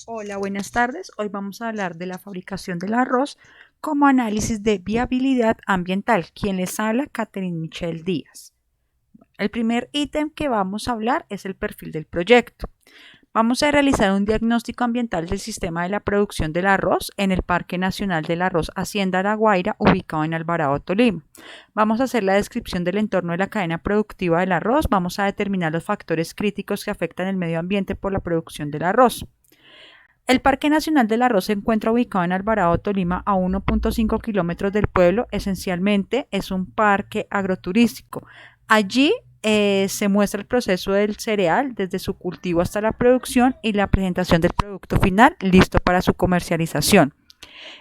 Hola, buenas tardes. Hoy vamos a hablar de la fabricación del arroz como análisis de viabilidad ambiental. Quien les habla, Catherine Michelle Díaz. El primer ítem que vamos a hablar es el perfil del proyecto. Vamos a realizar un diagnóstico ambiental del sistema de la producción del arroz en el Parque Nacional del Arroz Hacienda La Guaira, ubicado en Alvarado, Tolima. Vamos a hacer la descripción del entorno de la cadena productiva del arroz. Vamos a determinar los factores críticos que afectan el medio ambiente por la producción del arroz. El Parque Nacional del Arroz se encuentra ubicado en Alvarado, Tolima, a 1.5 kilómetros del pueblo. Esencialmente es un parque agroturístico. Allí se muestra el proceso del cereal desde su cultivo hasta la producción y la presentación del producto final listo para su comercialización.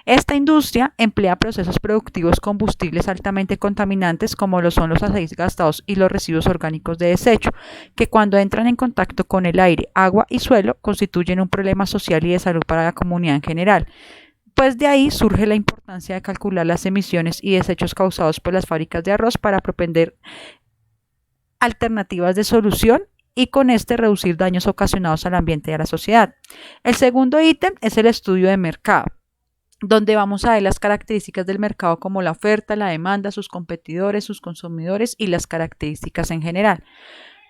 Esta industria emplea procesos productivos combustibles altamente contaminantes como lo son los aceites gastados y los residuos orgánicos de desecho, que cuando entran en contacto con el aire, agua y suelo constituyen un problema social y de salud para la comunidad en general. Pues de ahí surge la importancia de calcular las emisiones y desechos causados por las fábricas de arroz para propender alternativas de solución y con este reducir daños ocasionados al ambiente y a la sociedad. El segundo ítem es el estudio de mercado, donde vamos a ver las características del mercado como la oferta, la demanda, sus competidores, sus consumidores y las características en general.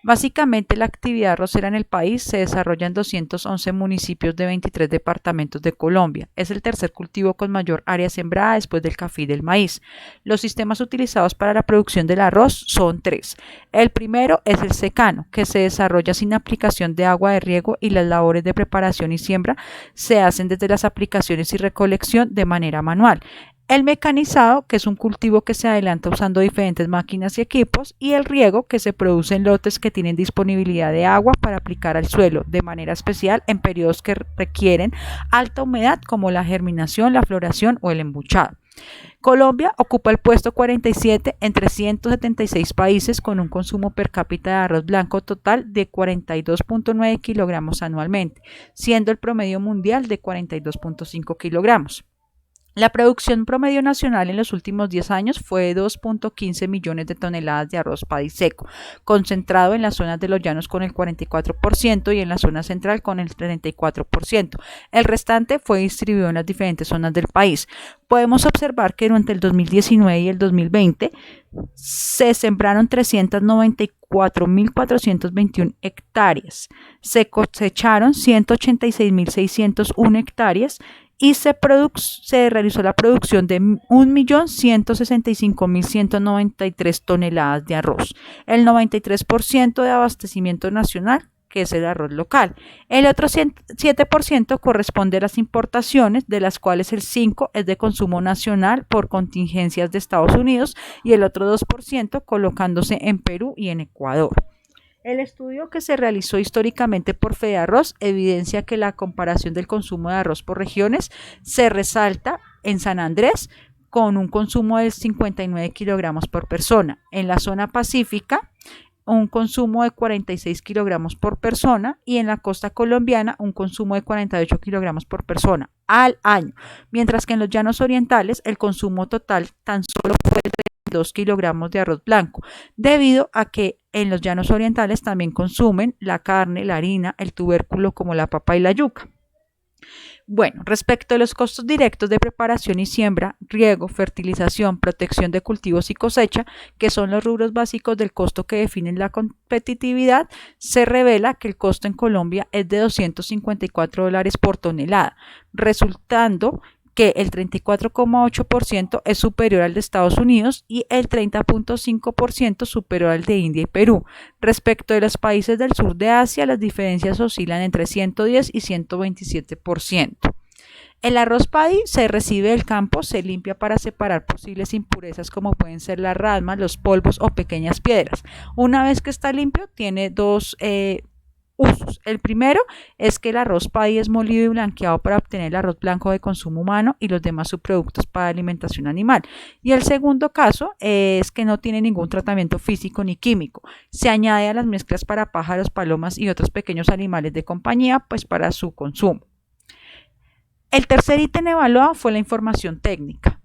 Básicamente, la actividad arrocera en el país se desarrolla en 211 municipios de 23 departamentos de Colombia. Es el tercer cultivo con mayor área sembrada después del café y del maíz. Los sistemas utilizados para la producción del arroz son tres. El primero es el secano, que se desarrolla sin aplicación de agua de riego y las labores de preparación y siembra se hacen desde las aplicaciones y recolección de manera manual. El mecanizado, que es un cultivo que se adelanta usando diferentes máquinas y equipos, y el riego, que se produce en lotes que tienen disponibilidad de agua para aplicar al suelo, de manera especial en periodos que requieren alta humedad como la germinación, la floración o el embuchado. Colombia ocupa el puesto 47 entre 176 países con un consumo per cápita de arroz blanco total de 42.9 kilogramos anualmente, siendo el promedio mundial de 42.5 kilogramos. La producción promedio nacional en los últimos 10 años fue de 2.15 millones de toneladas de arroz paddy seco, concentrado en las zonas de los llanos con el 44% y en la zona central con el 34%. El restante fue distribuido en las diferentes zonas del país. Podemos observar que durante el 2019 y el 2020 se sembraron 394.421 hectáreas, se cosecharon 186.601 hectáreas y se realizó la producción de 1.165.193 toneladas de arroz, el 93% de abastecimiento nacional, que es el arroz local. El otro 7% corresponde a las importaciones, de las cuales el 5% es de consumo nacional por contingencias de Estados Unidos y el otro 2% colocándose en Perú y en Ecuador. El estudio que se realizó históricamente por Fedearroz evidencia que la comparación del consumo de arroz por regiones se resalta en San Andrés con un consumo de 59 kilogramos por persona, en la zona pacífica un consumo de 46 kilogramos por persona y en la costa colombiana un consumo de 48 kilogramos por persona al año, mientras que en los llanos orientales el consumo total tan solo fue de 2 kilogramos de arroz blanco, debido a que en los llanos orientales también consumen la carne, la harina, el tubérculo como la papa y la yuca. Bueno, respecto a los costos directos de preparación y siembra, riego, fertilización, protección de cultivos y cosecha, que son los rubros básicos del costo que definen la competitividad, se revela que el costo en Colombia es de $254 por tonelada, resultando que el 34,8% es superior al de Estados Unidos y el 30,5% superior al de India y Perú. Respecto de los países del sur de Asia, las diferencias oscilan entre 110 y 127%. El arroz paddy se recibe del campo, se limpia para separar posibles impurezas como pueden ser las rasmas, los polvos o pequeñas piedras. Una vez que está limpio, tiene dos usos. El primero es que el arroz paddy es molido y blanqueado para obtener el arroz blanco de consumo humano y los demás subproductos para alimentación animal. Y el segundo caso es que no tiene ningún tratamiento físico ni químico. Se añade a las mezclas para pájaros, palomas y otros pequeños animales de compañía, pues para su consumo. El tercer ítem evaluado fue la información técnica.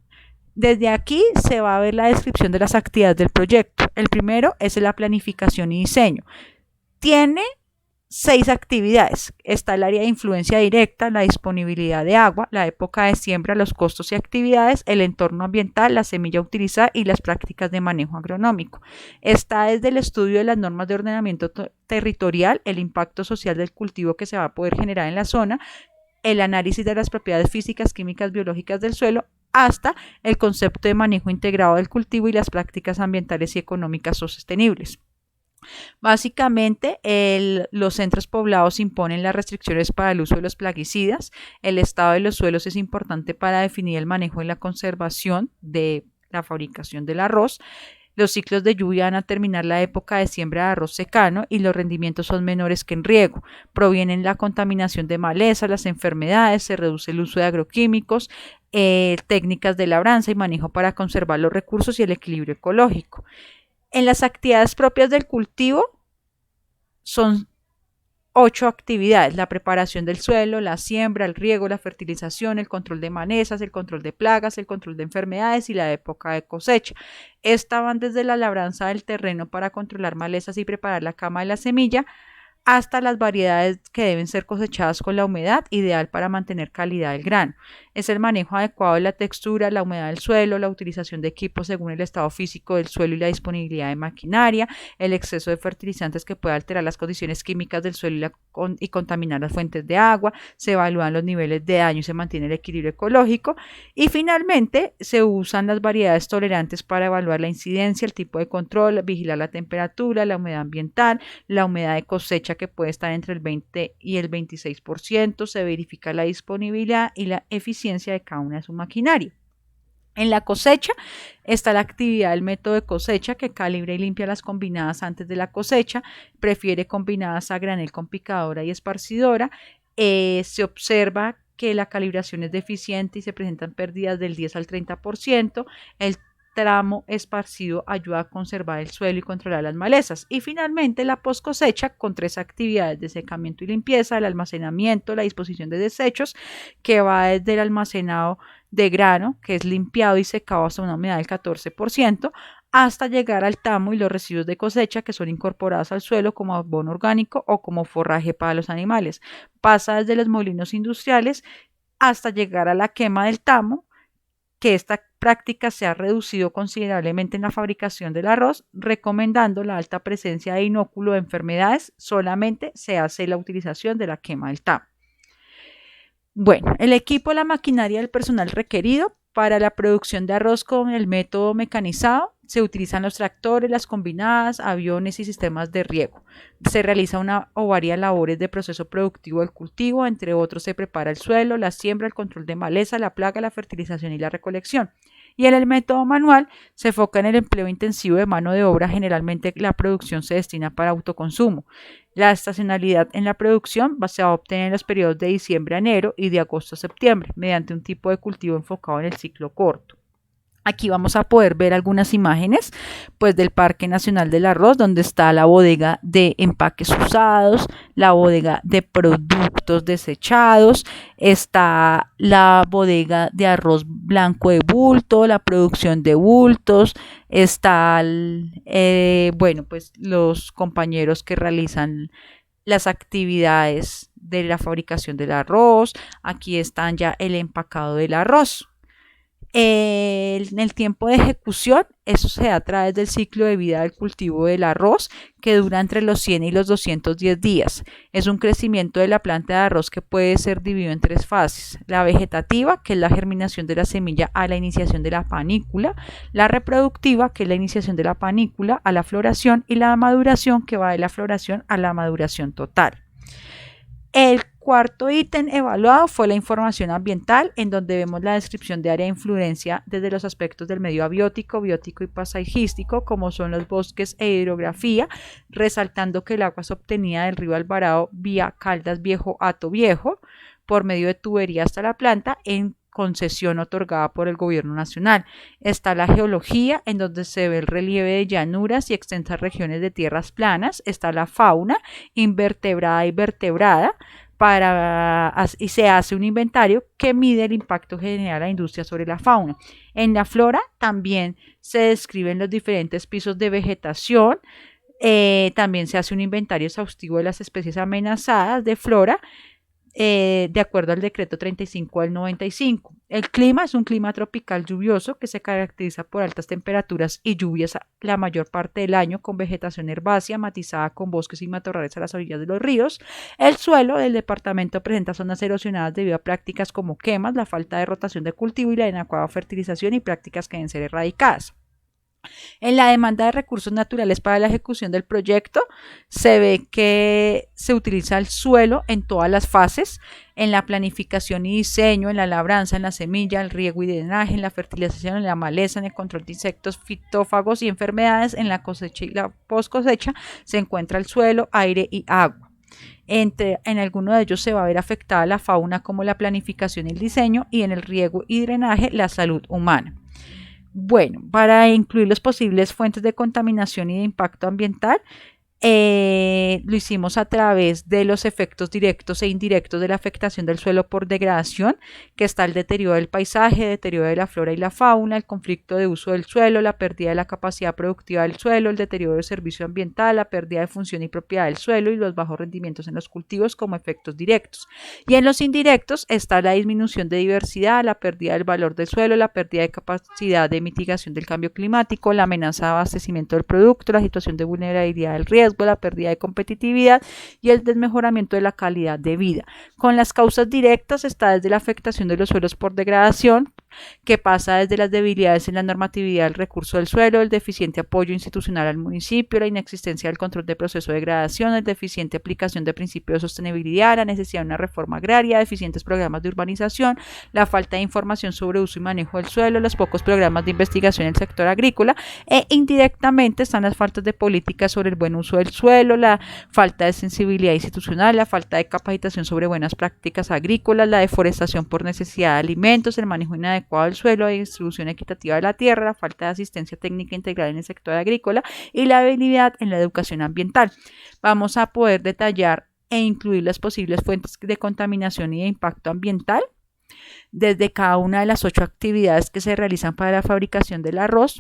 Desde aquí se va a ver la descripción de las actividades del proyecto. El primero es la planificación y diseño. Tiene 6 actividades. Está el área de influencia directa, la disponibilidad de agua, la época de siembra, los costos y actividades, el entorno ambiental, la semilla utilizada y las prácticas de manejo agronómico. Está desde el estudio de las normas de ordenamiento territorial, el impacto social del cultivo que se va a poder generar en la zona, el análisis de las propiedades físicas, químicas, biológicas del suelo, hasta el concepto de manejo integrado del cultivo y las prácticas ambientales y económicas sostenibles. Básicamente, los centros poblados imponen las restricciones para el uso de los plaguicidas. El estado de los suelos es importante para definir el manejo y la conservación de la fabricación del arroz. Los ciclos de lluvia van a terminar la época de siembra de arroz secano y los rendimientos son menores que en riego. Provienen la contaminación de malezas, las enfermedades, se reduce el uso de agroquímicos, técnicas de labranza y manejo para conservar los recursos y el equilibrio ecológico. En las actividades propias del cultivo son 8 actividades: la preparación del suelo, la siembra, el riego, la fertilización, el control de malezas, el control de plagas, el control de enfermedades y la época de cosecha. Estas van desde la labranza del terreno para controlar malezas y preparar la cama de la semilla, hasta las variedades que deben ser cosechadas con la humedad ideal para mantener calidad del grano. Es el manejo adecuado de la textura, la humedad del suelo, la utilización de equipos según el estado físico del suelo y la disponibilidad de maquinaria, el exceso de fertilizantes que puede alterar las condiciones químicas del suelo y contaminar las fuentes de agua, se evalúan los niveles de daño y se mantiene el equilibrio ecológico, y finalmente se usan las variedades tolerantes para evaluar la incidencia, el tipo de control, vigilar la temperatura, la humedad ambiental, la humedad de cosecha que puede estar entre el 20 y el 26%, se verifica la disponibilidad y la eficiencia de cada una de su maquinaria. En la cosecha está la actividad del método de cosecha, que calibra y limpia las combinadas antes de la cosecha, prefiere combinadas a granel con picadora y esparcidora. Se observa que la calibración es deficiente y se presentan pérdidas del 10 al 30%. El tramo esparcido ayuda a conservar el suelo y controlar las malezas. Y finalmente la post cosecha, con 3 actividades de secamiento y limpieza, el almacenamiento, la disposición de desechos, que va desde el almacenado de grano, que es limpiado y secado hasta una humedad del 14%, hasta llegar al tamo y los residuos de cosecha, que son incorporados al suelo como abono orgánico o como forraje para los animales. Pasa desde los molinos industriales hasta llegar a la quema del tamo, que esta práctica se ha reducido considerablemente en la fabricación del arroz, recomendando la alta presencia de inóculo de enfermedades. Solamente se hace la utilización de la quema del tamo. Bueno, el equipo, la maquinaria y el personal requerido para la producción de arroz con el método mecanizado: se utilizan los tractores, las combinadas, aviones y sistemas de riego. Se realiza una o varias labores de proceso productivo del cultivo, entre otros se prepara el suelo, la siembra, el control de maleza, la plaga, la fertilización y la recolección. Y en el método manual se enfoca en el empleo intensivo de mano de obra. Generalmente la producción se destina para autoconsumo. La estacionalidad en la producción se va a obtener en los periodos de diciembre a enero y de agosto a septiembre, mediante un tipo de cultivo enfocado en el ciclo corto. Aquí vamos a poder ver algunas imágenes pues del Parque Nacional del Arroz, donde está la bodega de empaques usados, la bodega de productos desechados, está la bodega de arroz blanco de bulto, la producción de bultos, está pues los compañeros que realizan las actividades de la fabricación del arroz. Aquí están ya el empacado del arroz. En el tiempo de ejecución, eso se da a través del ciclo de vida del cultivo del arroz, que dura entre los 100 y los 210 días. Es un crecimiento de la planta de arroz que puede ser dividido en 3 fases: la vegetativa, que es la germinación de la semilla a la iniciación de la panícula; la reproductiva, que es la iniciación de la panícula a la floración; y la maduración, que va de la floración a la maduración total. El cuarto ítem evaluado fue la información ambiental, en donde vemos la descripción de área de influencia desde los aspectos del medio abiótico, biótico y paisajístico, como son los bosques e hidrografía, resaltando que el agua es obtenida del río Alvarado vía Caldas Viejo Hato Viejo, por medio de tubería hasta la planta, en concesión otorgada por el gobierno nacional. Está la geología, en donde se ve el relieve de llanuras y extensas regiones de tierras planas. Está la fauna, invertebrada y vertebrada, y se hace un inventario que mide el impacto general de la industria sobre la fauna. En la flora también se describen los diferentes pisos de vegetación, También se hace un inventario exhaustivo de las especies amenazadas de flora, de acuerdo al decreto 35 del 95. El clima es un clima tropical lluvioso que se caracteriza por altas temperaturas y lluvias la mayor parte del año, con vegetación herbácea matizada con bosques y matorrales a las orillas de los ríos. El suelo del departamento presenta zonas erosionadas debido a prácticas como quemas, la falta de rotación de cultivo y la inadecuada fertilización, y prácticas que deben ser erradicadas. En la demanda de recursos naturales para la ejecución del proyecto se ve que se utiliza el suelo en todas las fases: en la planificación y diseño, en la labranza, en la semilla, el riego y drenaje, en la fertilización, en la maleza, en el control de insectos, fitófagos y enfermedades. En la cosecha y la post cosecha se encuentra el suelo, aire y agua. En alguno de ellos se va a ver afectada la fauna, como la planificación y el diseño, y en el riego y drenaje la salud humana. Bueno, para incluir las posibles fuentes de contaminación y de impacto ambiental, lo hicimos a través de los efectos directos e indirectos de la afectación del suelo por degradación, que está el deterioro del paisaje, el deterioro de la flora y la fauna, el conflicto de uso del suelo, la pérdida de la capacidad productiva del suelo, el deterioro del servicio ambiental, la pérdida de función y propiedad del suelo y los bajos rendimientos en los cultivos como efectos directos. Y en los indirectos está la disminución de diversidad, la pérdida del valor del suelo, la pérdida de capacidad de mitigación del cambio climático, la amenaza de abastecimiento del producto, la situación de vulnerabilidad del riesgo, la pérdida de competitividad y el desmejoramiento de la calidad de vida. Con las causas directas está desde la afectación de los suelos por degradación, que pasa desde las debilidades en la normatividad del recurso del suelo, el deficiente apoyo institucional al municipio, la inexistencia del control del proceso de degradación, el deficiente aplicación de principios de sostenibilidad, la necesidad de una reforma agraria, deficientes programas de urbanización, la falta de información sobre uso y manejo del suelo, los pocos programas de investigación en el sector agrícola, e indirectamente están las faltas de políticas sobre el buen uso del suelo, la falta de sensibilidad institucional, la falta de capacitación sobre buenas prácticas agrícolas, la deforestación por necesidad de alimentos, el manejo inadecuado del suelo, la distribución equitativa de la tierra, la falta de asistencia técnica integral en el sector agrícola y la habilidad en la educación ambiental. Vamos a poder detallar e incluir las posibles fuentes de contaminación y de impacto ambiental desde cada una de las 8 actividades que se realizan para la fabricación del arroz,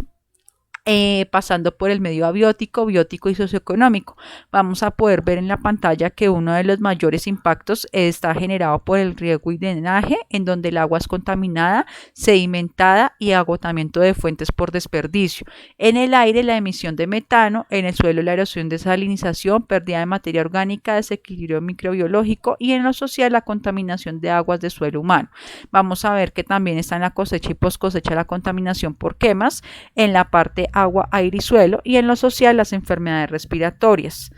pasando por el medio abiótico, biótico y socioeconómico. Vamos a poder ver en la pantalla que uno de los mayores impactos está generado por el riego y drenaje, en donde el agua es contaminada, sedimentada y agotamiento de fuentes por desperdicio. En el aire, la emisión de metano; en el suelo, la erosión, desalinización, pérdida de materia orgánica, desequilibrio microbiológico; y en lo social, la contaminación de aguas de suelo humano. Vamos a ver que también está en la cosecha y post cosecha la contaminación por quemas, en la parte agua, aire y suelo, y en lo social las enfermedades respiratorias.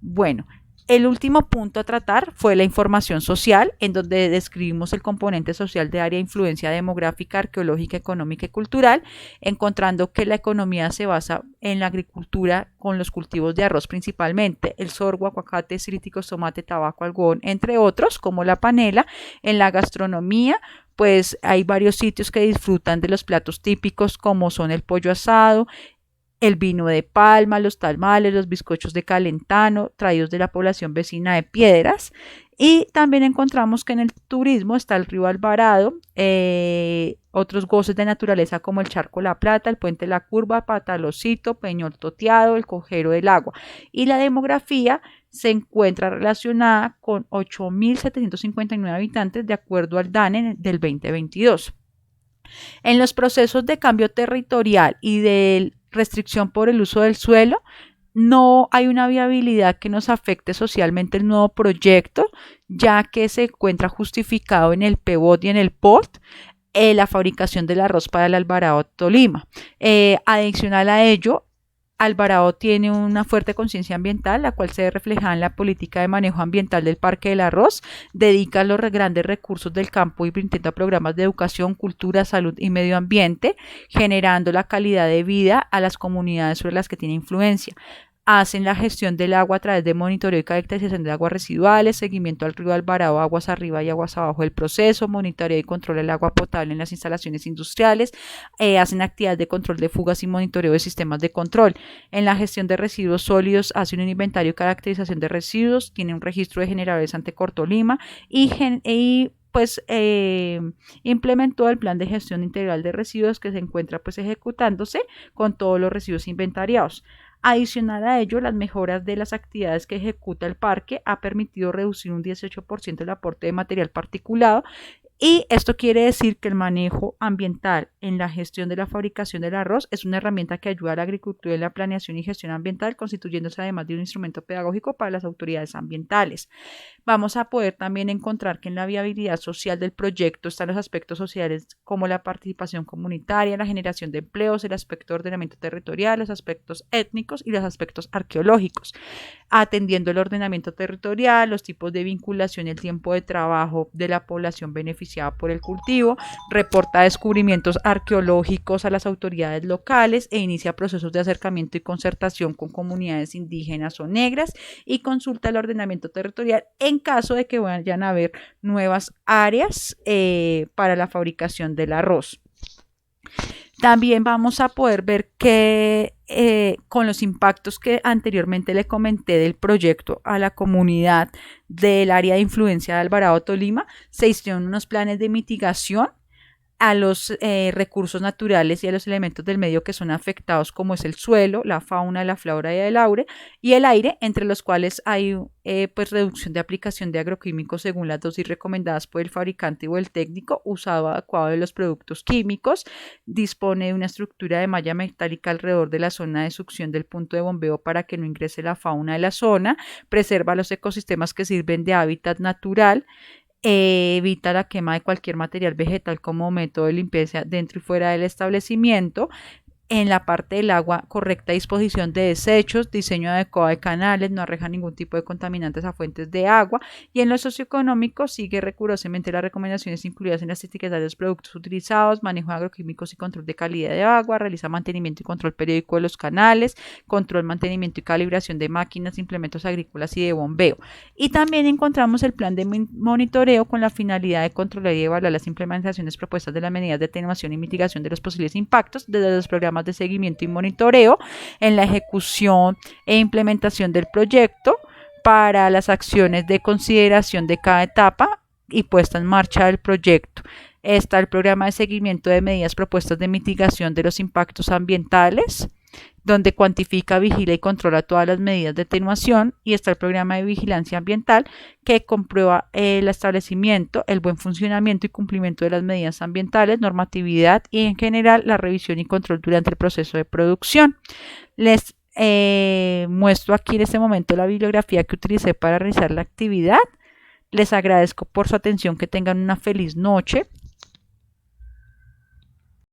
Bueno, el último punto a tratar fue la información social, en donde describimos el componente social de área de influencia demográfica, arqueológica, económica y cultural, encontrando que la economía se basa en la agricultura con los cultivos de arroz principalmente, el sorgo, aguacate, cítricos, tomate, tabaco, algodón, entre otros, como la panela. En la gastronomía, pues hay varios sitios que disfrutan de los platos típicos, como son el pollo asado, el vino de palma, los tamales, los bizcochos de Calentano, traídos de la población vecina de Piedras. Y también encontramos que en el turismo está el río Alvarado, otros goces de naturaleza como el Charco La Plata, el Puente La Curva, Patalocito, Peñol Toteado, el Cojero del Agua. Y la demografía se encuentra relacionada con 8.759 habitantes, de acuerdo al DANE del 2022. En los procesos de cambio territorial y de restricción por el uso del suelo, no hay una viabilidad que nos afecte socialmente el nuevo proyecto, ya que se encuentra justificado en el PBOT y en el PORT, la fabricación del arroz para el Alvarado Tolima. Adicional a ello, Alvarado tiene una fuerte conciencia ambiental, la cual se ve reflejada en la política de manejo ambiental del Parque del Arroz. Dedica los grandes recursos del campo y brinda programas de educación, cultura, salud y medio ambiente, generando la calidad de vida a las comunidades sobre las que tiene influencia. Hacen la gestión del agua a través de monitoreo y caracterización de aguas residuales, seguimiento al río Alvarado, aguas arriba y aguas abajo del proceso, monitoreo y control del agua potable en las instalaciones industriales, hacen actividades de control de fugas y monitoreo de sistemas de control. En la gestión de residuos sólidos, hacen un inventario y caracterización de residuos, tiene un registro de generadores ante Cortolima y implementó el plan de gestión integral de residuos, que se encuentra ejecutándose con todos los residuos inventariados. Adicional a ello, las mejoras de las actividades que ejecuta el parque ha permitido reducir un 18% el aporte de material particulado. Y esto quiere decir que el manejo ambiental en la gestión de la fabricación del arroz es una herramienta que ayuda a la agricultura en la planeación y gestión ambiental, constituyéndose además de un instrumento pedagógico para las autoridades ambientales. Vamos a poder también encontrar que en la viabilidad social del proyecto están los aspectos sociales como la participación comunitaria, la generación de empleos, el aspecto de ordenamiento territorial, los aspectos étnicos y los aspectos arqueológicos, atendiendo el ordenamiento territorial, los tipos de vinculación y el tiempo de trabajo de la población beneficiada por el cultivo, reporta descubrimientos arqueológicos a las autoridades locales e inicia procesos de acercamiento y concertación con comunidades indígenas o negras y consulta el ordenamiento territorial en caso de que vayan a haber nuevas áreas para la fabricación del arroz. También vamos a poder ver que con los impactos que anteriormente le comenté del proyecto a la comunidad del área de influencia de Alvarado, Tolima, se hicieron unos planes de mitigación a los recursos naturales y a los elementos del medio que son afectados, como es el suelo, la fauna, la flora y el aire, entre los cuales hay pues reducción de aplicación de agroquímicos según las dosis recomendadas por el fabricante o el técnico, usado adecuado de los productos químicos, dispone de una estructura de malla metálica alrededor de la zona de succión del punto de bombeo para que no ingrese la fauna de la zona, preserva los ecosistemas que sirven de hábitat natural, evita la quema de cualquier material vegetal como método de limpieza dentro y fuera del establecimiento. En la parte del agua, correcta disposición de desechos, diseño adecuado de canales, no arroja ningún tipo de contaminantes a fuentes de agua. Y en lo socioeconómico, sigue rigurosamente las recomendaciones incluidas en las etiquetas de los productos utilizados, manejo de agroquímicos y control de calidad de agua, realiza mantenimiento y control periódico de los canales, control, mantenimiento y calibración de máquinas, implementos agrícolas y de bombeo. Y también encontramos el plan de monitoreo con la finalidad de controlar y evaluar las implementaciones propuestas de las medidas de atenuación y mitigación de los posibles impactos desde los programas de seguimiento y monitoreo en la ejecución e implementación del proyecto para las acciones de consideración de cada etapa y puesta en marcha del proyecto. Está el programa de seguimiento de medidas propuestas de mitigación de los impactos ambientales, donde cuantifica, vigila y controla todas las medidas de atenuación, y está el programa de vigilancia ambiental que comprueba el establecimiento, el buen funcionamiento y cumplimiento de las medidas ambientales, normatividad y en general la revisión y control durante el proceso de producción. Les muestro aquí en este momento la bibliografía que utilicé para realizar la actividad. Les agradezco por su atención, que tengan una feliz noche.